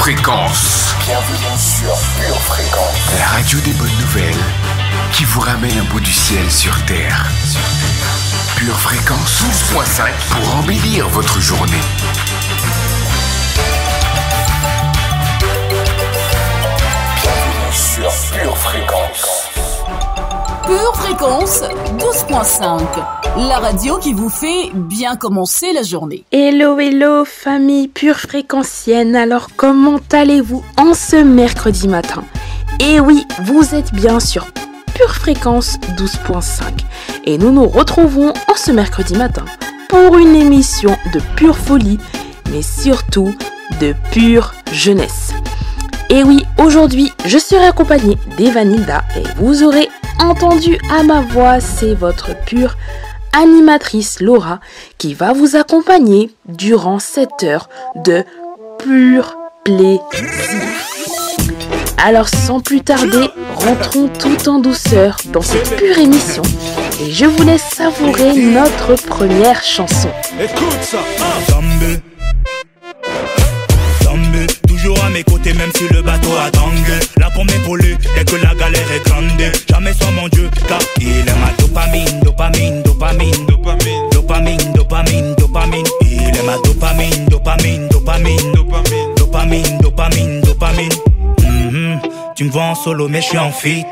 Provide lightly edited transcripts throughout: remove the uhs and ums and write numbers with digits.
Fréquence. Bienvenue sur Pure Fréquence. La radio des bonnes nouvelles qui vous ramène un bout du ciel sur Terre. Pure Fréquence 12.5 pour embellir votre journée. Bienvenue sur Pure Fréquence. Pure Fréquence 12.5, la radio qui vous fait bien commencer la journée. Hello, hello, famille pure fréquentienne. Alors, comment allez-vous en ce mercredi matin? Et oui, vous êtes bien sur Pure Fréquence 12.5. Et nous nous retrouvons en ce mercredi matin pour une émission de pure folie, mais surtout de pure jeunesse. Et oui, aujourd'hui, je serai accompagnée d'Evanilda et vous aurez entendu à ma voix, c'est votre pure animatrice Laura qui va vous accompagner durant 7 heures de pur plaisir. Alors sans plus tarder, rentrons tout en douceur dans cette pure émission et je vous laisse savourer notre première chanson. Écoute ça, Zambé, toujours à mes côtés même si le bateau a tangué. Là pour m'épauler dès que la galère est grande. Jamais sans mon Dieu car il est ma dopamine, dopamine, dopamine, dopamine, dopamine, dopamine, dopamine. Il est ma dopamine, dopamine, dopamine, dopamine, dopamine, dopamine, dopamine. Tu me vois en solo mais je suis en feat.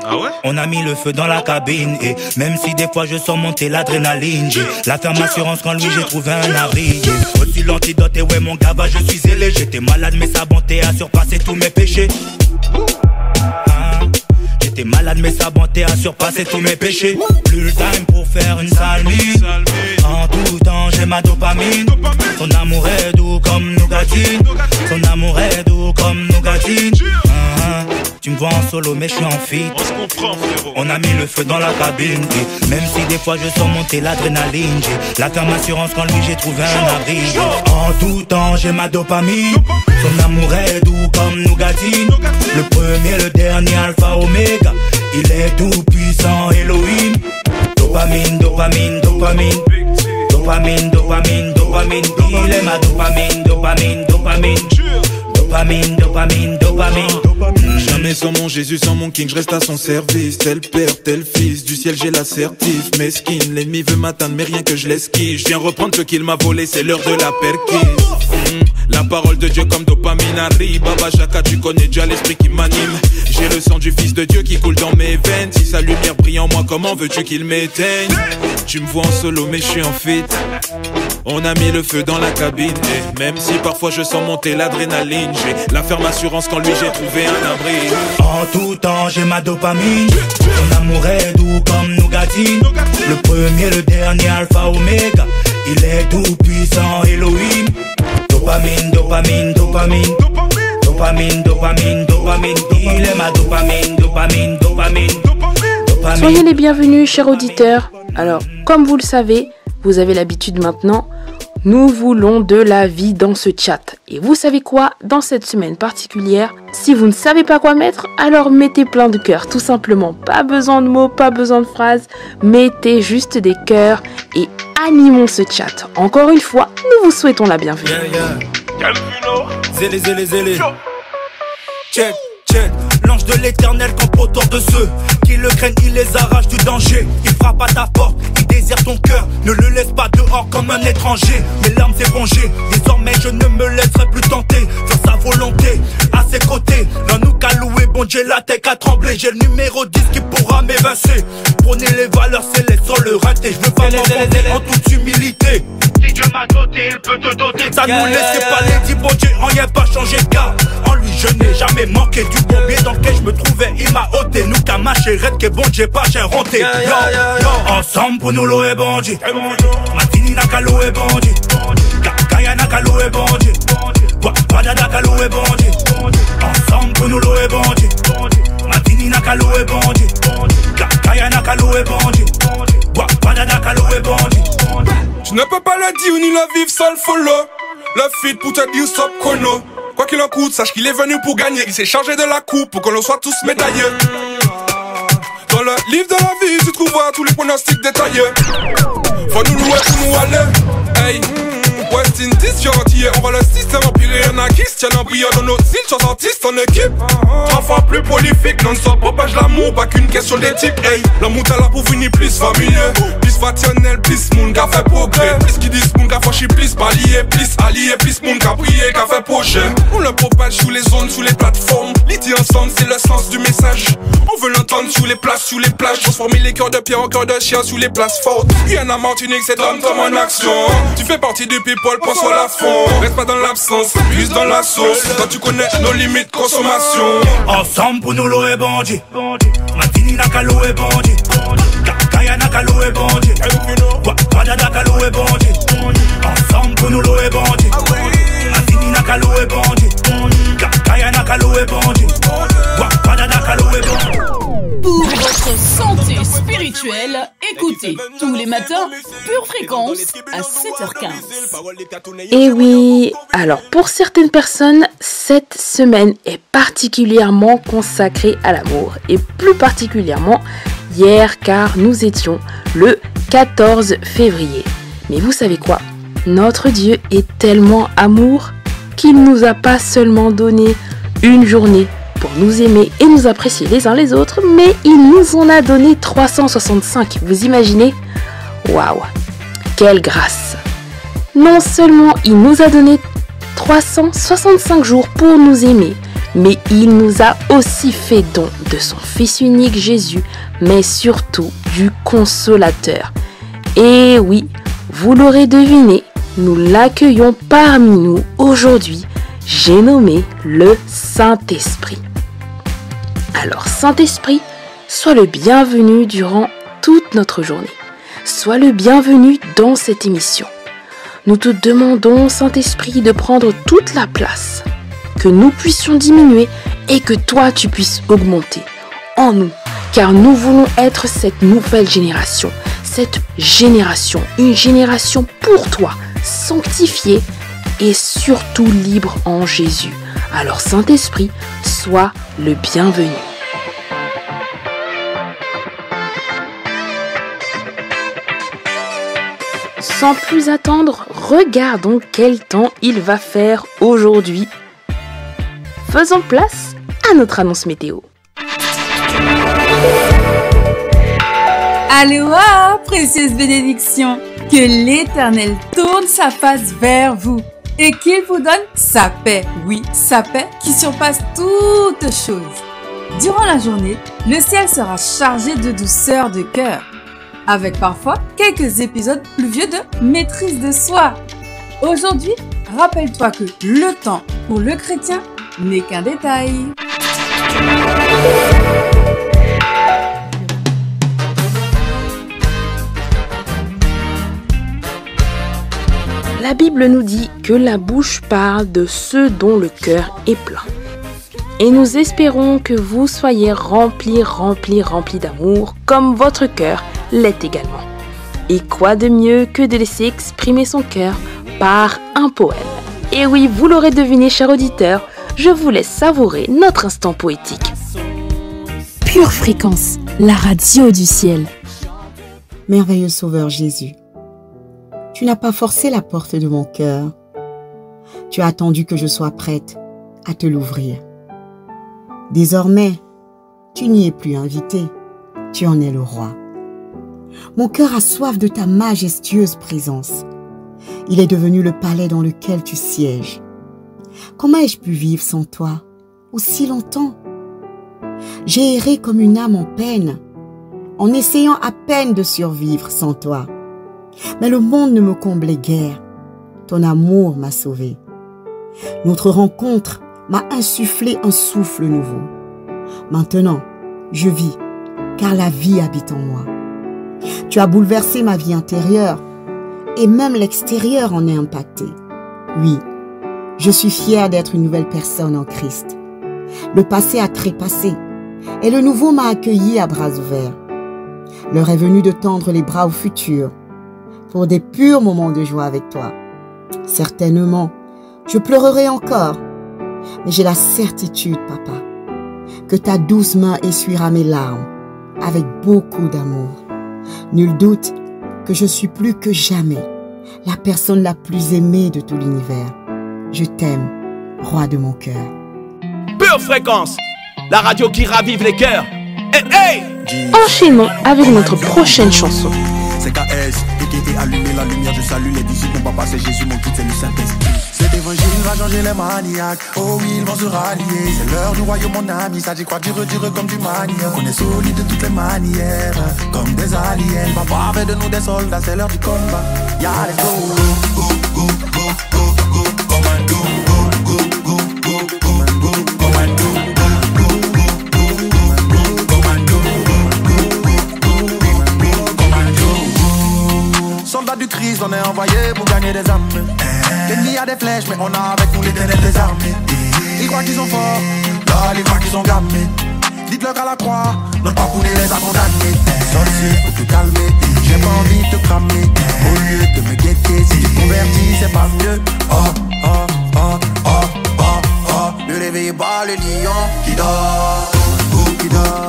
Ah ouais? On a mis le feu dans la cabine. Et même si des fois je sens monter l'adrénaline, j'ai la ferme assurance quand lui j'ai trouvé un abri. Aussi l'antidote et ouais mon gars je suis zélé. J'étais malade mais sa bonté a surpassé tous mes péchés. J'étais malade mais sa bonté a surpassé tous mes péchés. Plus le time pour faire une sale mine. En tout temps j'ai ma dopamine. Son amour est doux comme nougatine. Son amour est doux comme nougatine. Tu me vois en solo mais je suis en feat. On se comprend frérot. On a mis le feu dans la cabine. Et même si des fois je sens monter l'adrénaline, j'ai la ferme assurance quand lui j'ai trouvé un abri. En tout temps j'ai ma dopamine. Son amour est doux comme nougatine. Le premier, le dernier, alpha, oméga. Il est tout puissant, Elohim. Dopamine, dopamine, dopamine. Dopamine, dopamine, dopamine. Il est ma dopamine, dopamine, dopamine. Dopamine, dopamine, dopamine. Jamais sans mon Jésus, sans mon King, je reste à son service. Tel père, tel fils, du ciel j'ai l'assertif. Mesquine, l'ennemi veut m'atteindre mais rien que je l'esquive. Je viens reprendre ce qu'il m'a volé, c'est l'heure de la perquise. La parole de Dieu comme dopamine arrive. Baba Chaka, tu connais déjà l'esprit qui m'anime. J'ai le sang du fils de Dieu qui coule dans mes veines. Si sa lumière brille en moi, comment veux-tu qu'il m'éteigne? Tu me vois en solo mais je suis en feat. On a mis le feu dans la cabine. Et même si parfois je sens monter l'adrénaline, j'ai la ferme assurance quand lui j'ai trouvé un abri. En tout temps j'ai ma dopamine. Son amour est doux comme nougatine. Le premier, le dernier, alpha, oméga. Il est tout puissant, Elohim. Dopamine, dopamine, dopamine. Dopamine, dopamine, dopamine. Il est ma dopamine, dopamine, dopamine. Soyez les bienvenus, chers auditeurs. Alors, comme vous le savez, vous avez l'habitude maintenant, nous voulons de la vie dans ce chat. Et vous savez quoi? Dans cette semaine particulière, si vous ne savez pas quoi mettre, alors mettez plein de cœurs, tout simplement. Pas besoin de mots, pas besoin de phrases, mettez juste des cœurs et animons ce chat. Encore une fois, nous vous souhaitons la bienvenue. Zélé, zélé, zélé. Check, check. L'ange de l'éternel campe autour de ceux qui le craignent, il les arrache du danger. Il frappe à ta porte, il désire ton cœur. Ne le laisse pas dehors comme un étranger. Mes larmes s'est vengées, désormais je ne me laisserai plus tenter. Sur sa volonté, à ses côtés. L'un nous qu'a loué, bon Dieu la tête à trembler. J'ai le numéro 10 qui pourra m'évincer. Prenez les valeurs célestes sur le raté. Je veux pas m'en en toute humilité. Si Dieu m'a doté, il peut te doter. Ça nous laisse pas les dix, bon Dieu, rien pas changé car en lui je n'ai jamais manqué du bombier dans lequel je me trouvais, il m'a ôté. Nous qu'à ma chérie, que bon Dieu pas j'ai ronté. Ensemble pour nous l'eau est bandit. Matini n'a qu'à l'eau est bandit. Kaya n'a qu'à l'eau est bandit. Wada n'a qu'à l'eau est bandit. Ensemble pour nous l'eau est bandit. Matini n'a qu'à l'eau est bandit. Kaya n'a qu'à l'eau est bandit. Wada n'a qu'à l'eau est bandit. Tu ne peux pas la dire ni la vivre sans le follow. Le feed pour te dire stop chrono. Quoi qu'il en coûte, sache qu'il est venu pour gagner. Il s'est chargé de la coupe pour que l'on soit tous médaillés. Dans le livre de la vie, tu trouveras tous les pronostics détaillés. Faut nous louer pour nous aller. Hey. West Indies, tu es antillais, on va le système empirer un acquis. Tiens un brillant dans notre île, tu es artiste en équipe. Enfant plus prolifique, non-stop, propage l'amour, pas qu'une question d'éthique. Hey, l'amour t'as là pour venir plus familier, plus fraternel, plus moun qu'a fait progrès. Plus qui disent moun qu'a franchi, plus allié, plus moun qu'a prié, qu'a fait projet. On le propage sous les zones, sous les plateformes. L'idée ensemble, c'est le sens du message. On veut l'entendre sous les places, sous les plages. Transformer les cœurs de pierre en cœurs de chien sous les places fortes. Guyana, Martinique, c'est l'homme comme en action. Tu fais partie du people, pense à la fond. Reste pas dans l'absence, plus dans la sauce. Quand tu connais nos limites consommation. Ensemble pour nous l'eau est bandit. Matini Nakalo est bandit. Kaya Nakalo est bandit. Wada Nakalo est bandit. Ensemble pour nous l'eau est bandit. Matini Nakalo est bandit. Kaya Nakalo est bandit. Wada Nakalo est bandit. Pour votre santé spirituelle, écoutez tous les matins Pure Fréquence à 7h15. Et oui, alors pour certaines personnes, cette semaine est particulièrement consacrée à l'amour. Et plus particulièrement hier, car nous étions le 14 février. Mais vous savez quoi? Notre Dieu est tellement amour qu'il nous a pas seulement donné une journée pour nous aimer et nous apprécier les uns les autres, mais il nous en a donné 365. Vous imaginez? Waouh, quelle grâce! Non seulement il nous a donné 365 jours pour nous aimer, mais il nous a aussi fait don de son Fils unique Jésus, mais surtout du Consolateur. Et oui, vous l'aurez deviné, nous l'accueillons parmi nous aujourd'hui. J'ai nommé le Saint-Esprit. Alors Saint-Esprit, sois le bienvenu durant toute notre journée. Sois le bienvenu dans cette émission. Nous te demandons, Saint-Esprit, de prendre toute la place, que nous puissions diminuer et que toi tu puisses augmenter en nous, car nous voulons être cette nouvelle génération, une génération pour toi, sanctifiée et surtout libre en Jésus. Alors Saint-Esprit, sois le bienvenu. Sans plus attendre, regardons quel temps il va faire aujourd'hui. Faisons place à notre annonce météo. Aloha, précieuse bénédiction, que l'Éternel tourne sa face vers vous et qu'il vous donne sa paix, oui, sa paix qui surpasse toute chose. Durant la journée, le ciel sera chargé de douceur de cœur, avec parfois quelques épisodes pluvieux de maîtrise de soi. Aujourd'hui, rappelle-toi que le temps pour le chrétien n'est qu'un détail. La Bible nous dit que la bouche parle de ceux dont le cœur est plein. Et nous espérons que vous soyez remplis d'amour comme votre cœur l'est également. Et quoi de mieux que de laisser exprimer son cœur par un poème. Et oui, vous l'aurez deviné, cher auditeur, je vous laisse savourer notre instant poétique. Pure Fréquence, la radio du ciel. Merveilleux Sauveur Jésus, tu n'as pas forcé la porte de mon cœur. Tu as attendu que je sois prête à te l'ouvrir. Désormais, tu n'y es plus invité, tu en es le roi. Mon cœur a soif de ta majestueuse présence. Il est devenu le palais dans lequel tu sièges. Comment ai-je pu vivre sans toi aussi longtemps? J'ai erré comme une âme en peine, en essayant à peine de survivre sans toi. Mais le monde ne me comblait guère. Ton amour m'a sauvé. Notre rencontre m'a insufflé un souffle nouveau. Maintenant, je vis, car la vie habite en moi. Tu as bouleversé ma vie intérieure, et même l'extérieur en est impacté. Oui, je suis fière d'être une nouvelle personne en Christ. Le passé a trépassé, et le nouveau m'a accueilli à bras ouverts. L'heure est venue de tendre les bras au futur, pour des purs moments de joie avec toi. Certainement, je pleurerai encore, mais j'ai la certitude, papa, que ta douce main essuiera mes larmes avec beaucoup d'amour. Nul doute que je suis plus que jamais la personne la plus aimée de tout l'univers. Je t'aime, roi de mon cœur. Pure Fréquence, la radio qui ravive les cœurs. Hey, hey! Enchaînons avec notre prochaine chanson. C'est KS, et allumer la lumière, je salue les disciples, mon papa c'est Jésus, mon guide c'est le Saint-Esprit. Cet évangile va changer les maniaques, oh oui ils vont se rallier. C'est l'heure du royaume mon ami, ça j'y crois dur comme du manière. On est solide de toutes les manières, comme des aliens. Papa fait de nous des soldats, c'est l'heure du combat. Ya let's go, go, go, go, go, go, commando, go, go, go, go, commando, commando. Soldats du Christ, on est envoyé pour gagner des âmes. L'ennemi a des flèches, mais on a avec nous l'éternel des armées. Ils croient qu'ils sont forts, là ils croient qu'ils sont gamés. Dites-leur qu'à la croix, notre papounet les a condamnés. Sorcier, faut te calmer, j'ai pas envie de te cramer. Au lieu de me guetter, si tu convertis, c'est pas mieux. Oh, oh, oh, oh, oh, oh. Ne réveillez pas le lion qui dort, qui dort.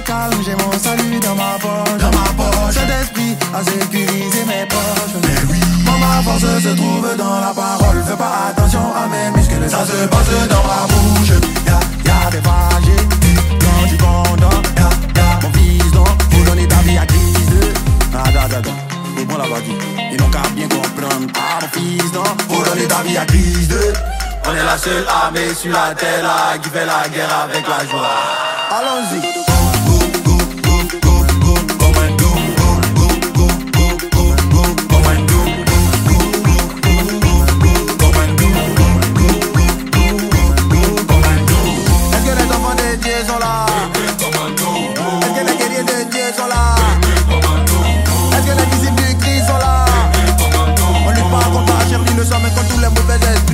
Calme, j'ai mon salut dans ma poche, cet esprit a sécurisé mes poches. Mais oui, ma force se trouve dans la parole. Fais pas attention à mes muscles, ça se passe dans ma bouche. Y'a des fragés, quand tu condamnes. Y'a mon fils donc, faut donner ta vie à Christ. C'est bon là-bas dit, ils n'ont qu'à bien comprendre. Ah mon fils donc, faut donner ta vie à Christ. On est la seule armée sur la terre là, qui fait la guerre avec la joie. Allons-y.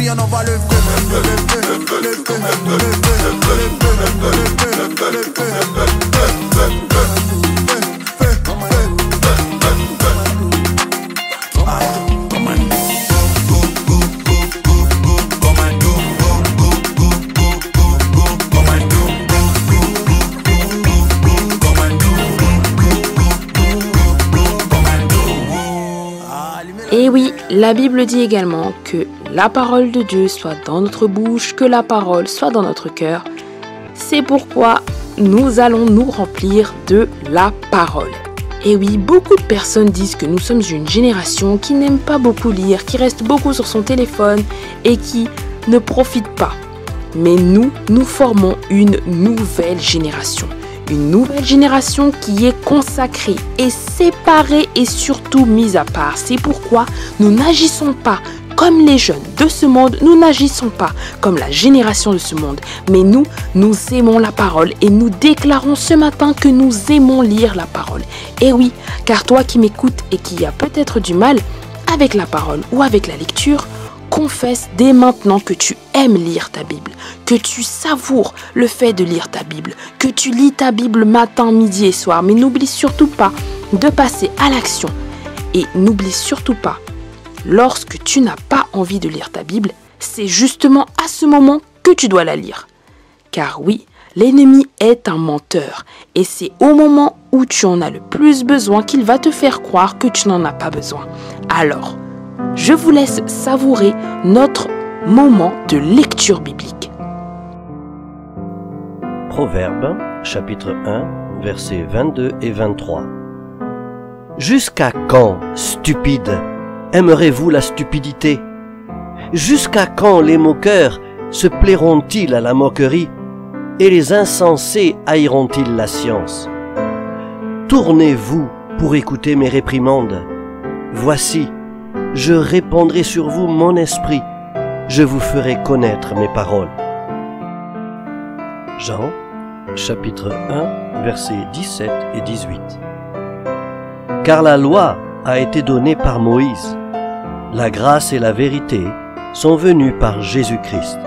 On envoie le feu, le feu, le feu, le Et oui, la Bible dit également que la parole de Dieu soit dans notre bouche, que la parole soit dans notre cœur. C'est pourquoi nous allons nous remplir de la parole. Et oui, beaucoup de personnes disent que nous sommes une génération qui n'aime pas beaucoup lire, qui reste beaucoup sur son téléphone et qui ne profite pas. Mais nous formons une nouvelle génération. Une nouvelle génération qui est consacrée et séparée et surtout mise à part. C'est pourquoi nous n'agissons pas comme les jeunes de ce monde, nous n'agissons pas comme la génération de ce monde. Mais nous aimons la parole et nous déclarons ce matin que nous aimons lire la parole. Et oui, car toi qui m'écoutes et qui as peut-être du mal avec la parole ou avec la lecture, confesse dès maintenant que tu aimes lire ta Bible, que tu savoures le fait de lire ta Bible, que tu lis ta Bible matin, midi et soir. Mais n'oublie surtout pas de passer à l'action. Et n'oublie surtout pas, lorsque tu n'as pas envie de lire ta Bible, c'est justement à ce moment que tu dois la lire. Car oui, l'ennemi est un menteur. Et c'est au moment où tu en as le plus besoin qu'il va te faire croire que tu n'en as pas besoin. Alors, je vous laisse savourer notre moment de lecture biblique. Proverbes, chapitre 1, versets 22 et 23. Jusqu'à quand, stupides, aimerez-vous la stupidité? Jusqu'à quand les moqueurs se plairont-ils à la moquerie et les insensés haïront-ils la science? Tournez-vous pour écouter mes réprimandes. Voici, je répandrai sur vous mon esprit, je vous ferai connaître mes paroles. Jean, chapitre 1, versets 17 et 18. Car la loi a été donnée par Moïse, la grâce et la vérité sont venues par Jésus-Christ.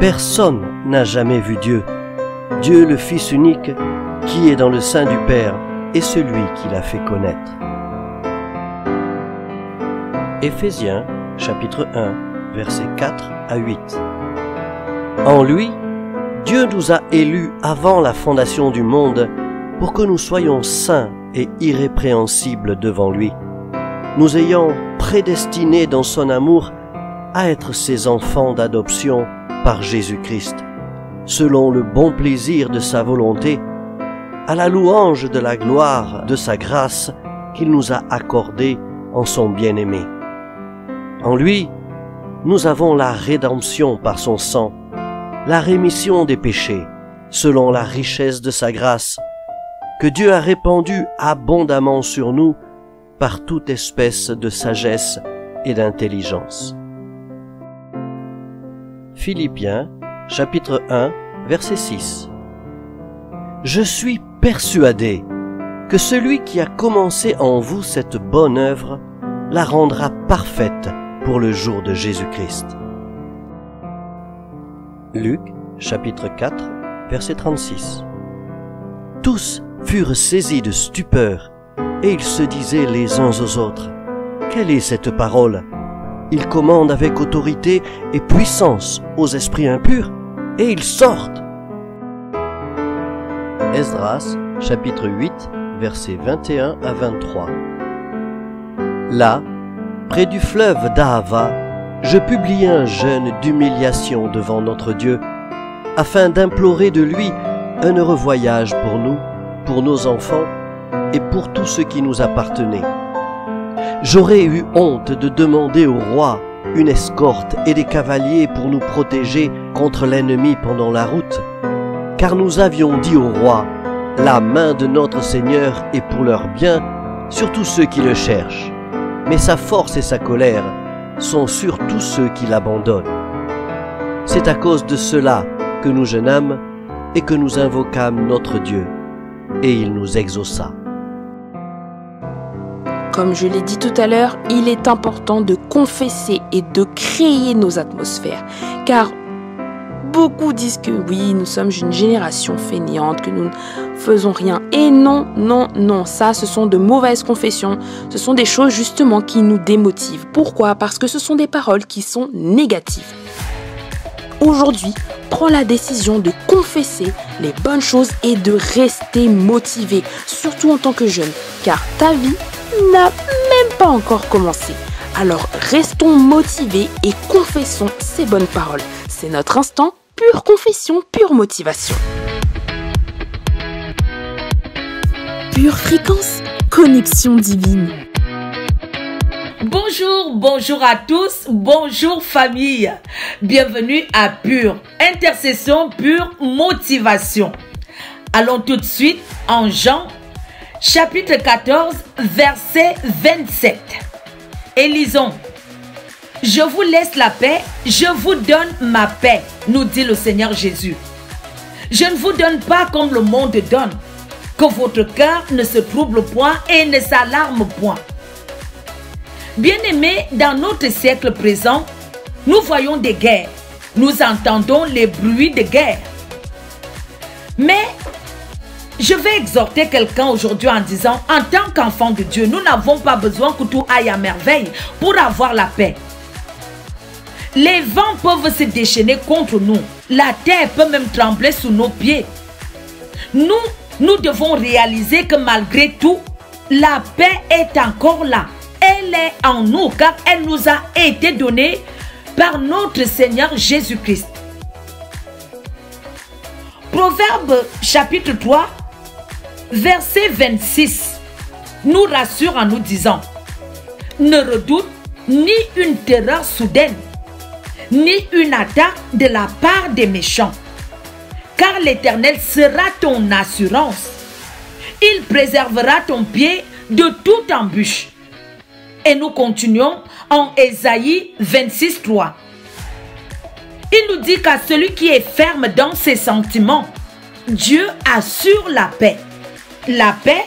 Personne n'a jamais vu Dieu, Dieu le Fils unique, qui est dans le sein du Père, est celui qui l'a fait connaître. Éphésiens, chapitre 1, versets 4 à 8. En lui, Dieu nous a élus avant la fondation du monde pour que nous soyons saints et irrépréhensibles devant lui, nous ayant prédestinés dans son amour à être ses enfants d'adoption par Jésus-Christ, selon le bon plaisir de sa volonté, à la louange de la gloire de sa grâce qu'il nous a accordée en son bien-aimé. En lui, nous avons la rédemption par son sang, la rémission des péchés, selon la richesse de sa grâce, que Dieu a répandue abondamment sur nous par toute espèce de sagesse et d'intelligence. Philippiens, chapitre 1, verset 6. Je suis persuadé que celui qui a commencé en vous cette bonne œuvre la rendra parfaite pour le jour de Jésus-Christ. Luc, chapitre 4, verset 36. Tous furent saisis de stupeur, et ils se disaient les uns aux autres: quelle est cette parole? Il commande avec autorité et puissance aux esprits impurs, et ils sortent. Esdras, chapitre 8, versets 21 à 23. Là, près du fleuve d'Ahava, je publiai un jeûne d'humiliation devant notre Dieu, afin d'implorer de lui un heureux voyage pour nous, pour nos enfants et pour tout ce qui nous appartenait. J'aurais eu honte de demander au roi une escorte et des cavaliers pour nous protéger contre l'ennemi pendant la route, car nous avions dit au roi: la main de notre Seigneur est pour leur bien sur tous ceux qui le cherchent, mais sa force et sa colère sont sur tous ceux qui l'abandonnent. C'est à cause de cela que nous jeûnâmes et que nous invoquâmes notre Dieu, et il nous exauça. Comme je l'ai dit tout à l'heure, il est important de confesser et de créer nos atmosphères, car beaucoup disent que oui, nous sommes une génération fainéante, que nous ne faisons rien. Et non, non, non, ça, ce sont de mauvaises confessions. Ce sont des choses justement qui nous démotivent. Pourquoi? Parce que ce sont des paroles qui sont négatives. Aujourd'hui, prends la décision de confesser les bonnes choses et de rester motivé, surtout en tant que jeune, car ta vie n'a même pas encore commencé. Alors restons motivés et confessons ces bonnes paroles. C'est notre instant pure confession, pure motivation. Pure fréquence, connexion divine. Bonjour, bonjour à tous, bonjour famille. Bienvenue à Pure Intercession, Pure Motivation. Allons tout de suite en Jean, chapitre 14, verset 27. Et lisons. Je vous laisse la paix, je vous donne ma paix, nous dit le Seigneur Jésus. Je ne vous donne pas comme le monde donne, que votre cœur ne se trouble point et ne s'alarme point. Bien-aimés, dans notre siècle présent, nous voyons des guerres, nous entendons les bruits de guerre. Mais je vais exhorter quelqu'un aujourd'hui en disant, en tant qu'enfant de Dieu, nous n'avons pas besoin que tout aille à merveille pour avoir la paix. Les vents peuvent se déchaîner contre nous. La terre peut même trembler sous nos pieds. Nous devons réaliser que malgré tout, la paix est encore là. Elle est en nous car elle nous a été donnée par notre Seigneur Jésus-Christ. Proverbe chapitre 3, verset 26 nous rassure en nous disant: ne redoute ni une terreur soudaine, ni une attaque de la part des méchants, car l'Éternel sera ton assurance. Il préservera ton pied de toute embûche. Et nous continuons en Ésaïe 26, 3. Il nous dit qu'à celui qui est ferme dans ses sentiments, Dieu assure la paix. La paix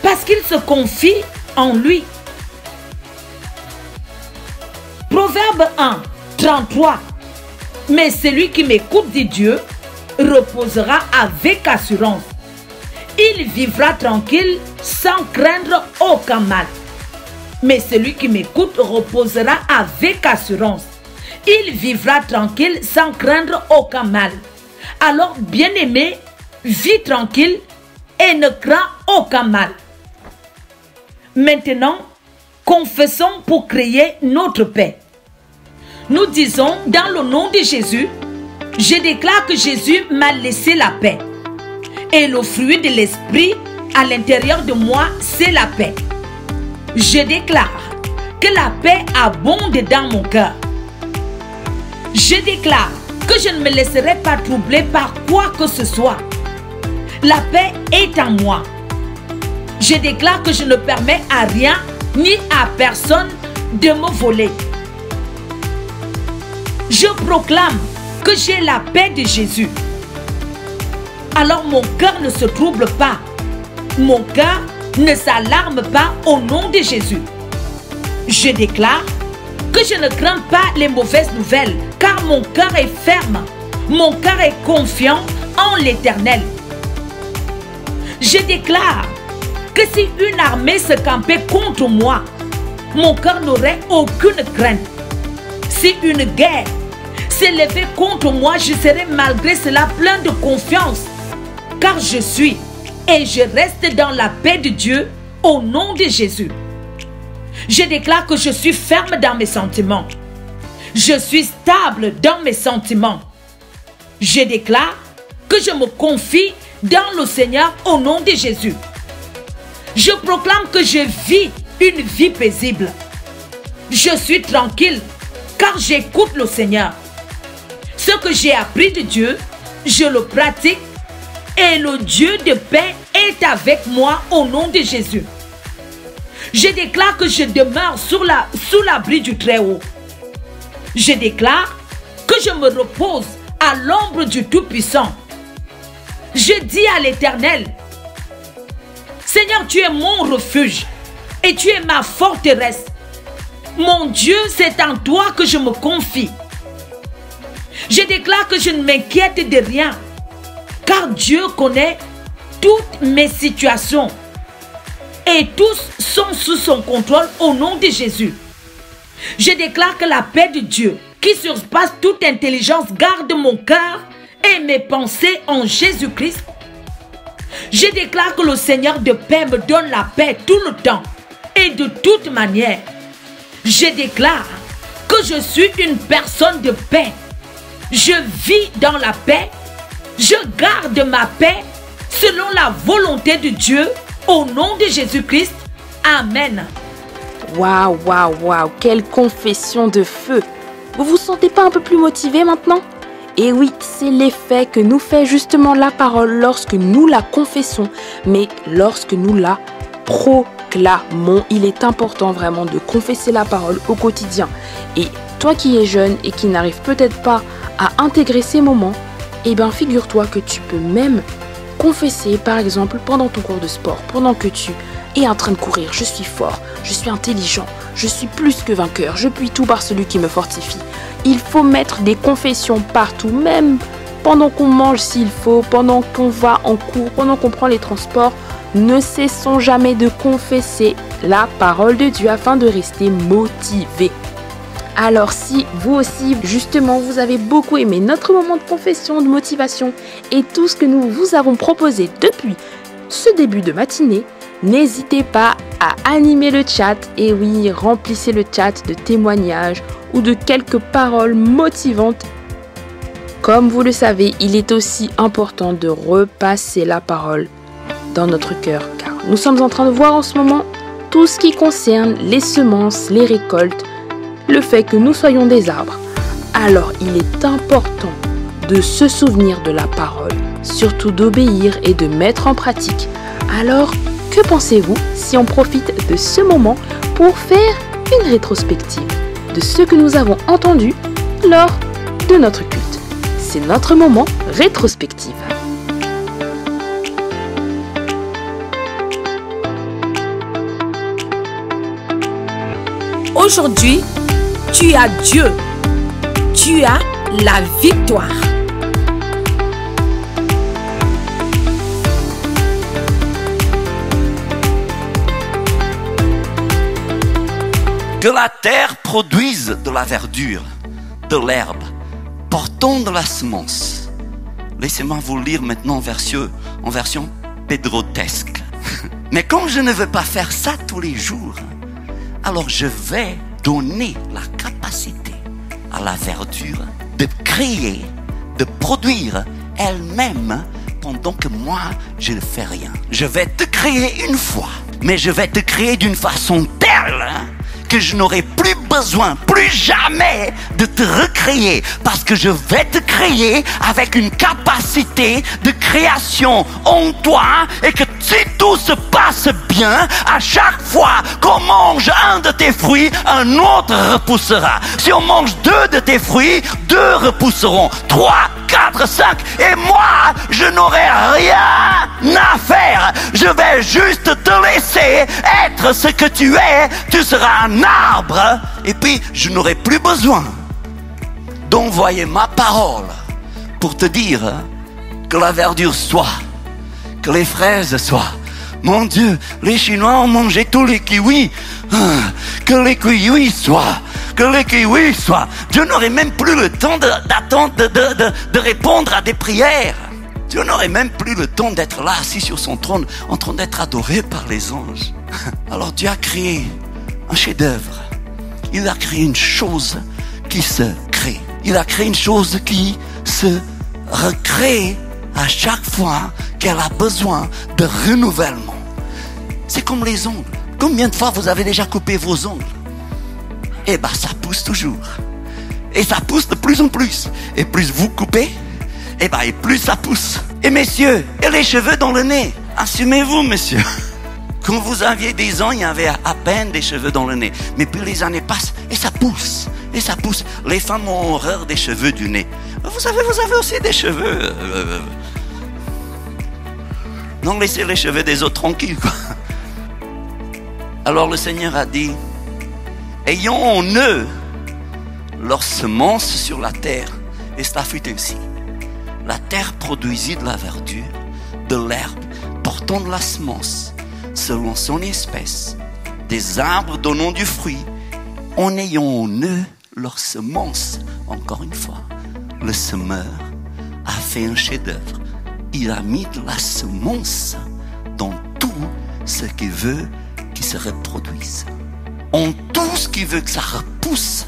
parce qu'il se confie en lui. Proverbe 1, 33. Mais celui qui m'écoute, dit Dieu, reposera avec assurance. Il vivra tranquille sans craindre aucun mal. Mais celui qui m'écoute reposera avec assurance. il vivra tranquille sans craindre aucun mal. Alors, bien-aimé, vis tranquille et ne crains aucun mal. Maintenant, confessons pour créer notre paix. Nous disons dans le nom de Jésus, je déclare que Jésus m'a laissé la paix. Et le fruit de l'esprit à l'intérieur de moi, c'est la paix. Je déclare que la paix abonde dans mon cœur. Je déclare que je ne me laisserai pas troubler par quoi que ce soit. La paix est en moi. Je déclare que je ne permets à rien ni à personne de me voler. Je proclame que j'ai la paix de Jésus. Alors mon cœur ne se trouble pas. Mon cœur ne s'alarme pas au nom de Jésus. Je déclare que je ne crains pas les mauvaises nouvelles, car mon cœur est ferme. Mon cœur est confiant en l'Éternel. Je déclare que si une armée se campait contre moi, mon cœur n'aurait aucune crainte. Si une guerre s'élevait contre moi, je serais malgré cela plein de confiance, car je suis et je reste dans la paix de Dieu au nom de Jésus. Je déclare que je suis ferme dans mes sentiments. Je suis stable dans mes sentiments. Je déclare que je me confie dans le Seigneur au nom de Jésus. Je proclame que je vis une vie paisible. Je suis tranquille car j'écoute le Seigneur. Ce que j'ai appris de Dieu, je le pratique et le Dieu de paix est avec moi au nom de Jésus. Je déclare que je demeure sous l'abri du Très-Haut. Je déclare que je me repose à l'ombre du Tout-Puissant. Je dis à l'Éternel, Seigneur, tu es mon refuge et tu es ma forteresse. Mon Dieu, c'est en toi que je me confie. Je déclare que je ne m'inquiète de rien, car Dieu connaît toutes mes situations et tous sont sous son contrôle au nom de Jésus. Je déclare que la paix de Dieu, qui surpasse toute intelligence, garde mon cœur et mes pensées en Jésus-Christ. Je déclare que le Seigneur de paix me donne la paix tout le temps et de toute manière. Je déclare que je suis une personne de paix. Je vis dans la paix. Je garde ma paix selon la volonté de Dieu au nom de Jésus-Christ. Amen. Waouh, waouh, waouh, quelle confession de feu. Vous vous sentez pas un peu plus motivé maintenant? Et oui, c'est l'effet que nous fait justement la parole lorsque nous la confessons, mais lorsque nous la proclamons. Il est important vraiment de confesser la parole au quotidien. Et toi qui es jeune et qui n'arrive peut-être pas à intégrer ces moments, eh bien figure-toi que tu peux même confesser par exemple pendant ton cours de sport, pendant que tu es en train de courir. Je suis fort, je suis intelligent, je suis plus que vainqueur, je puis tout par celui qui me fortifie. Il faut mettre des confessions partout, même pendant qu'on mange s'il faut, pendant qu'on va en cours, pendant qu'on prend les transports. Ne cessons jamais de confesser la parole de Dieu afin de rester motivés. Alors si vous aussi, justement, vous avez beaucoup aimé notre moment de confession, de motivation et tout ce que nous vous avons proposé depuis ce début de matinée, n'hésitez pas à animer le chat. Et oui, remplissez le chat de témoignages ou de quelques paroles motivantes. Comme vous le savez, il est aussi important de repasser la parole dans notre cœur, car nous sommes en train de voir en ce moment tout ce qui concerne les semences, les récoltes, le fait que nous soyons des arbres. Alors il est important de se souvenir de la parole, surtout d'obéir et de mettre en pratique. Alors que pensez-vous si on profite de ce moment pour faire une rétrospective de ce que nous avons entendu lors de notre culte? C'est notre moment rétrospective. Aujourd'hui, tu as Dieu. Tu as la victoire. Que la terre produise de la verdure, de l'herbe, portant de la semence. Laissez-moi vous lire maintenant en version pédrotesque. Mais comme je ne veux pas faire ça tous les jours, alors je vais donner la capacité à la verdure de créer, de produire elle-même pendant que moi, je ne fais rien. Je vais te créer une fois, mais je vais te créer d'une façon telle que je n'aurai plus besoin, plus jamais de te recréer, parce que je vais te créer avec une capacité de création en toi, et que si tout se passe bien, à chaque fois qu'on mange un de tes fruits, un autre repoussera. Si on mange 2 de tes fruits, 2 repousseront, 3, 4, 5, et moi, je n'aurai rien à faire. Je vais juste te laisser être ce que tu es. Tu seras un arbre, et puis je n'aurai plus besoin d'envoyer ma parole pour te dire que la verdure soit, que les fraises soient. Mon Dieu, les Chinois ont mangé tous les kiwis. Que les kiwis soient. Que les kiwis soient. Je n'aurai même plus le temps d'attendre, de répondre à des prières. Dieu n'aurait même plus le temps d'être là, assis sur son trône, en train d'être adoré par les anges. Alors Dieu a créé un chef-d'œuvre. Il a créé une chose qui se crée. Il a créé une chose qui se recrée à chaque fois qu'elle a besoin de renouvellement. C'est comme les ongles. Combien de fois vous avez déjà coupé vos ongles? Eh bien, ça pousse toujours. Et ça pousse de plus en plus. Et plus vous coupez, eh bien, et plus ça pousse. Et messieurs, et les cheveux dans le nez. Assumez-vous, messieurs. Quand vous aviez 10 ans, il y avait à peine des cheveux dans le nez. Mais plus les années passent, et ça pousse. Et ça pousse. Les femmes ont horreur des cheveux du nez. Vous avez aussi des cheveux. Non, laissez les cheveux des autres tranquilles, quoi. Alors le Seigneur a dit, ayons en eux leur semence sur la terre. Et cela fut ainsi. La terre produisit de la verdure, de l'herbe, portant de la semence, selon son espèce, des arbres donnant du fruit, en ayant en eux leur semence. Encore une fois, le semeur a fait un chef-d'œuvre. Il a mis de la semence dans tout ce qu'il veut qu'il se reproduise. En tout ce qu'il veut que ça repousse,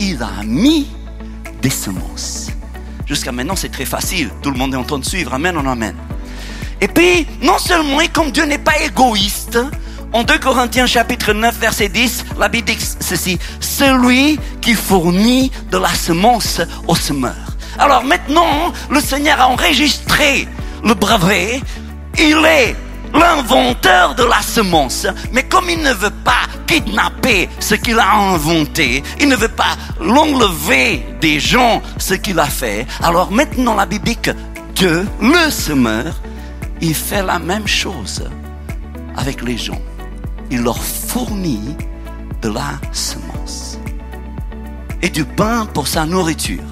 il a mis des semences. Jusqu'à maintenant, c'est très facile. Tout le monde est en train de suivre. Amen, on amen. Et puis, non seulement, comme Dieu n'est pas égoïste, en 2 Corinthiens chapitre 9, verset 10, la Bible dit ceci: celui qui fournit de la semence au semeur. Alors maintenant, le Seigneur a enregistré le brevet. Il est l'inventeur de la semence. Mais comme il ne veut pas kidnapper ce qu'il a inventé, il ne veut pas l'enlever des gens ce qu'il a fait, alors maintenant la Bible dit que Dieu, le semeur, il fait la même chose avec les gens. Il leur fournit de la semence et du pain pour sa nourriture.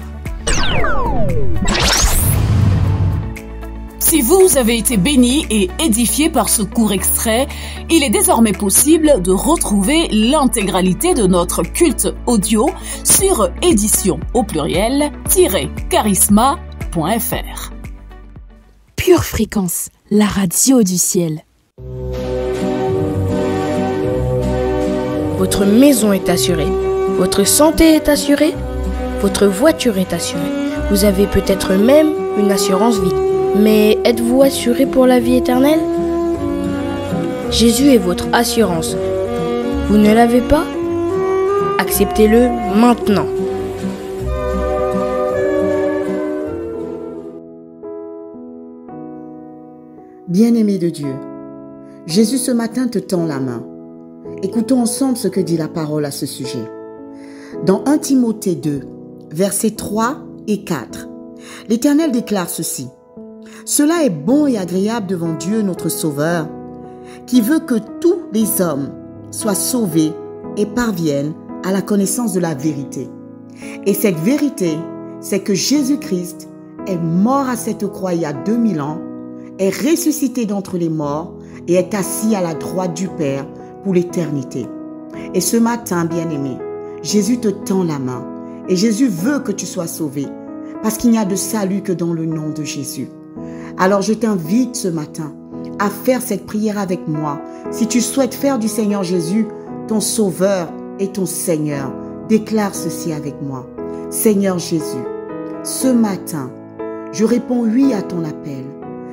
Si vous avez été béni et édifié par ce court extrait, il est désormais possible de retrouver l'intégralité de notre culte audio sur édition au pluriel-charisma.fr. Pure Fréquence, la radio du ciel. Votre maison est assurée, votre santé est assurée, votre voiture est assurée. Vous avez peut-être même une assurance vie. Mais êtes-vous assuré pour la vie éternelle? Jésus est votre assurance. Vous ne l'avez pas? Acceptez-le maintenant. Bien-aimé de Dieu, Jésus ce matin te tend la main. Écoutons ensemble ce que dit la parole à ce sujet. Dans 1 Timothée 2, versets 3 et 4, l'Éternel déclare ceci: cela est bon et agréable devant Dieu notre Sauveur, qui veut que tous les hommes soient sauvés et parviennent à la connaissance de la vérité. Et cette vérité, c'est que Jésus-Christ est mort à cette croix il y a 2000 ans, est ressuscité d'entre les morts et est assis à la droite du Père pour l'éternité. Et ce matin, bien-aimé, Jésus te tend la main Et Jésus veut que tu sois sauvé, parce qu'il n'y a de salut que dans le nom de Jésus. Alors je t'invite ce matin à faire cette prière avec moi. Si tu souhaites faire du Seigneur Jésus ton Sauveur et ton Seigneur, déclare ceci avec moi. Seigneur Jésus, ce matin, je réponds oui à ton appel.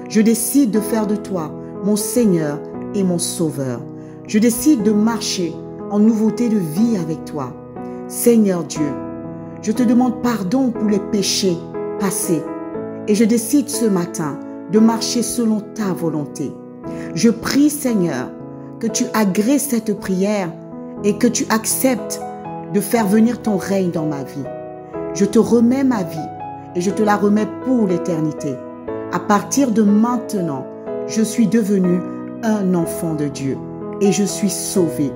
Je décide de faire de toi mon Seigneur et mon Sauveur. Je décide de marcher en nouveauté de vie avec toi. Seigneur Dieu, je te demande pardon pour les péchés passés et je décide ce matin de marcher selon ta volonté. Je prie, Seigneur, que tu agrées cette prière et que tu acceptes de faire venir ton règne dans ma vie. Je te remets ma vie et je te la remets pour l'éternité. À partir de maintenant, je suis devenu un enfant de Dieu et je suis sauvé.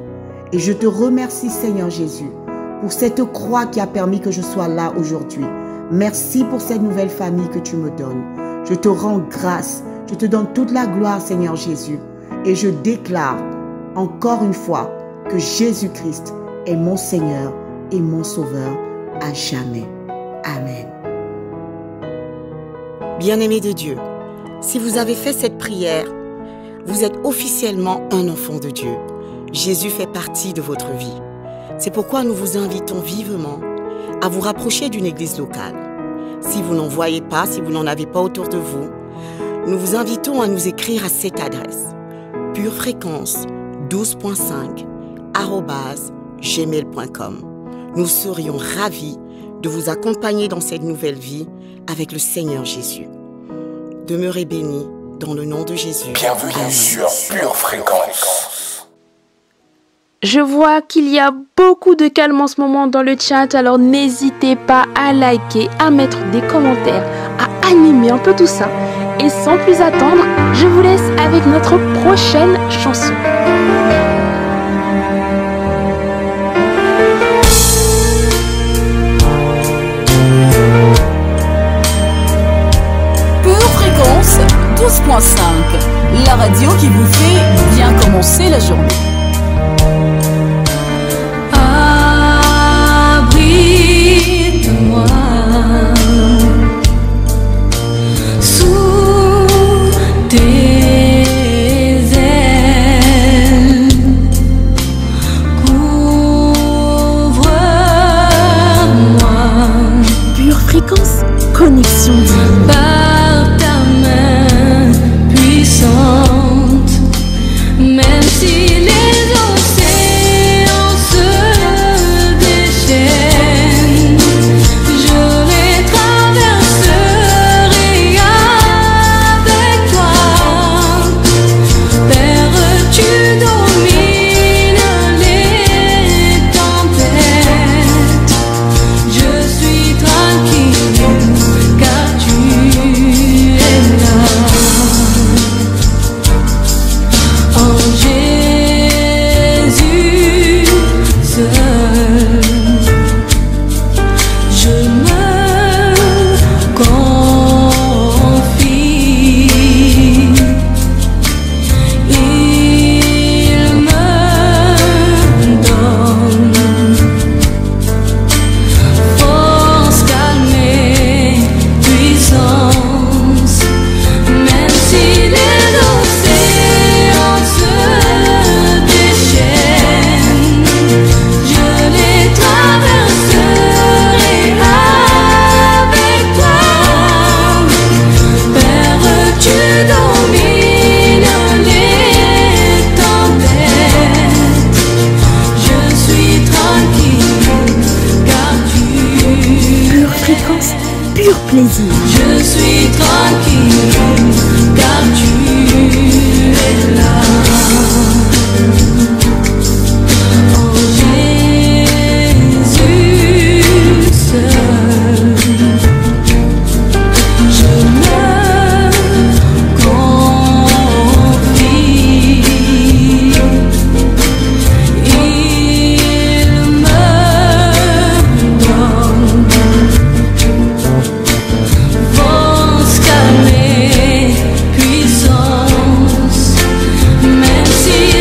Et je te remercie, Seigneur Jésus, pour cette croix qui a permis que je sois là aujourd'hui. Merci pour cette nouvelle famille que tu me donnes. Je te rends grâce. Je te donne toute la gloire, Seigneur Jésus. Et je déclare encore une fois que Jésus-Christ est mon Seigneur et mon Sauveur à jamais. Amen. Bien-aimés de Dieu, si vous avez fait cette prière, vous êtes officiellement un enfant de Dieu. Jésus fait partie de votre vie. C'est pourquoi nous vous invitons vivement à vous rapprocher d'une église locale. Si vous n'en voyez pas, si vous n'en avez pas autour de vous, nous vous invitons à nous écrire à cette adresse purefréquence12.5@gmail.com. Nous serions ravis de vous accompagner dans cette nouvelle vie avec le Seigneur Jésus. Demeurez bénis dans le nom de Jésus. Bienvenue sur Pure Fréquence. Je vois qu'il y a beaucoup de calme en ce moment dans le chat, alors n'hésitez pas à liker, à mettre des commentaires, à animer un peu tout ça. Et sans plus attendre, je vous laisse avec notre prochaine chanson. Pure Fréquence 12.5, la radio qui vous fait bien commencer la journée. Abrite-moi sous tes ailes, couvre-moi. Pure Fréquence, connexion divine. Par ta main puissante, même si les océans se déchaînent, je les traverserai avec toi. Père, tu domines les tempêtes. Je suis tranquille car tu es là. En Jésus seul, je me confie. Il me donne force, calme et puissance, même si les océans se déchaînent, je les traverserai avec toi. Père, tu domines les tempêtes. Je suis tranquille car tu Pure Fréquence, pur plaisir. Je suis tranquille car tu es là. En Jésus seul, je me confie. Il me donne force, calme et puissance, même si